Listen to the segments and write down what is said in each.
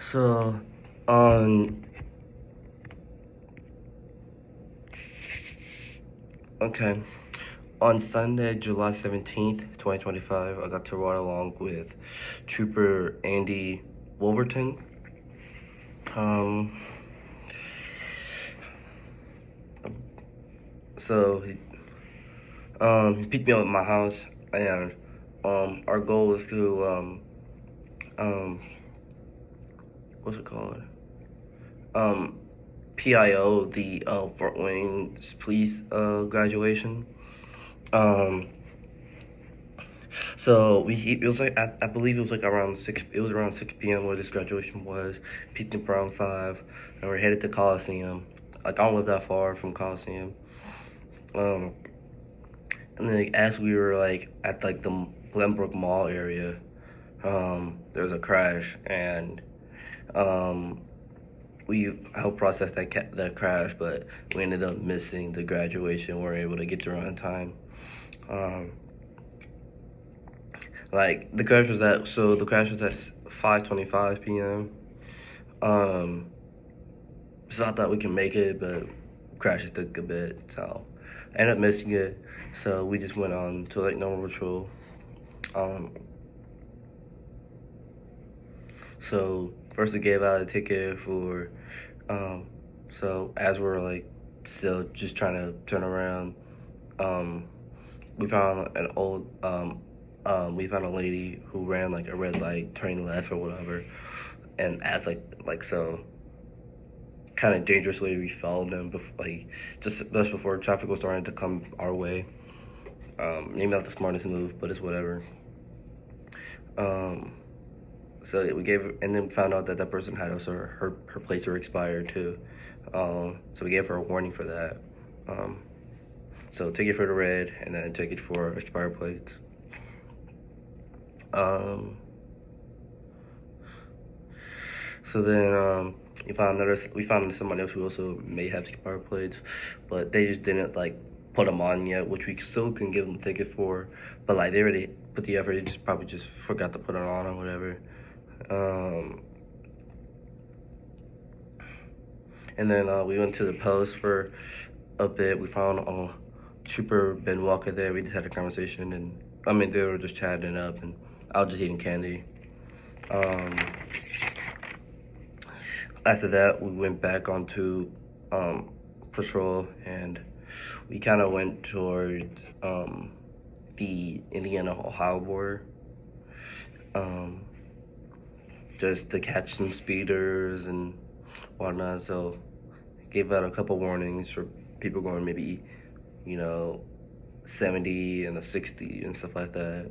So, on okay, on Sunday, July 17th, 2025, I got to ride along with Trooper Andy Wolverton. Um, so he picked me up at my house, and our goal was to um, what's it called? Um, PIO the Fort Wayne police graduation. Um, So it was like I believe it was like around 6. It was around 6 p.m. where this graduation was. Peaked up around 5, and we're headed to Coliseum. Like I don't live that far from Coliseum. Um, and then like, as we were like at like the Glenbrook Mall area, there was a crash, and um, we helped process that crash, but we ended up missing the graduation. We weren't able to get there on time. Um, Like the crash was at 5:25 p.m. Um, so I thought we can make it, but crashes took a bit, so I ended up missing it. So we just went on to like normal patrol. Um, so first we gave out a ticket for, um, so as we're like still just trying to turn around, um, we found an old we found a lady who ran like a red light turning left or whatever, and as like so kind of dangerously we followed them like just before traffic was starting to come our way. Maybe not the smartest move, but it's whatever. um so we gave and then found out that that person had also her plates were expired too. So we gave her a warning for that. So ticket for the red and then ticket for expired plates. Um, so then we found somebody else who also may have expired plates, but they just didn't like put them on yet, which we still can give them a ticket for. But like they already put the effort, they just probably just forgot to put it on or whatever. Um, and then we went to the post for a bit. We found Trooper Ben Walker there. We just had a conversation, and I mean they were just chatting up, and I was just eating candy. Um, After that, we went back onto patrol, and we kind of went towards the Indiana-Ohio border, um, just to catch some speeders and whatnot. So, gave out a couple warnings for people going maybe, you know, 70 and a 60 and stuff like that.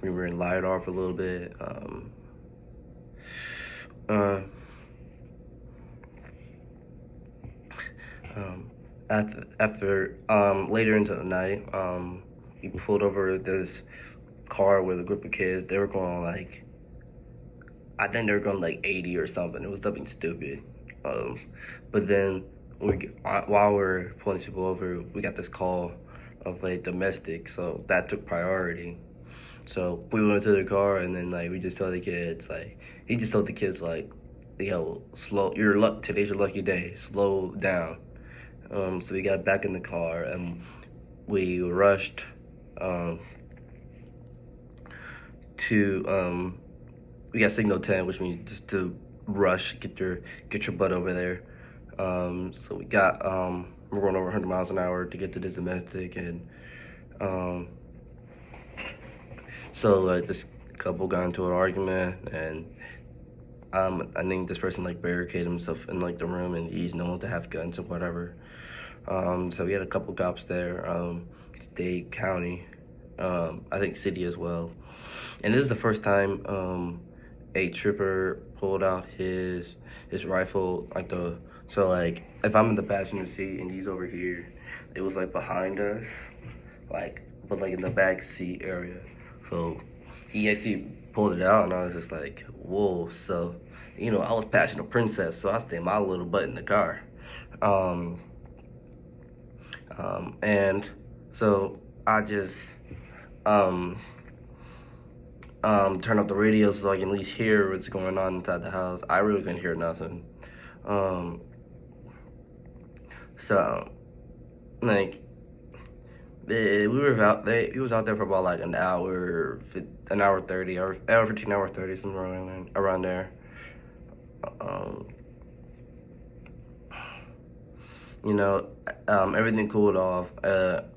We were in LiDAR for a little bit. Uh, after later into the night, we pulled over this car with a group of kids. They were going like, I think they were going like 80 or something. It was something stupid. But then while we're pulling people over, we got this call of like domestic, so that took priority. So we went to the car, and then like we just told the kids like he just told the kids like, yo, slow. Today's your lucky day. Slow down. So we got back in the car, and we rushed um, to we got signal 10, which means just to rush, get your butt over there. So we're going over 100 miles an hour to get to this domestic, and so like this couple got into an argument, and I think this person like barricaded himself in like the room, and he's known to have guns or whatever. So we had a couple cops there, state, county, I think city as well. And this is the first time a trooper pulled out his rifle, like so like if I'm in the passenger seat and he's over here, it was like behind us, like but like in the back seat area. So he actually pulled it out, and I was just like, whoa. So I was passing a princess, so I stayed my little butt in the car. Um, and so I just turn up the radio so I can at least hear what's going on inside the house. I really couldn't hear nothing. Um, so like we were out. He was out there for about like an hour 30, hour 15, hour 30, something around there. Um, you know, everything cooled off.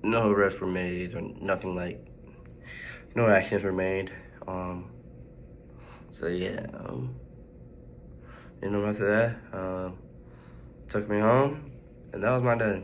No arrests were made or nothing like. No actions were made. So yeah. After that, took me home, and that was my day.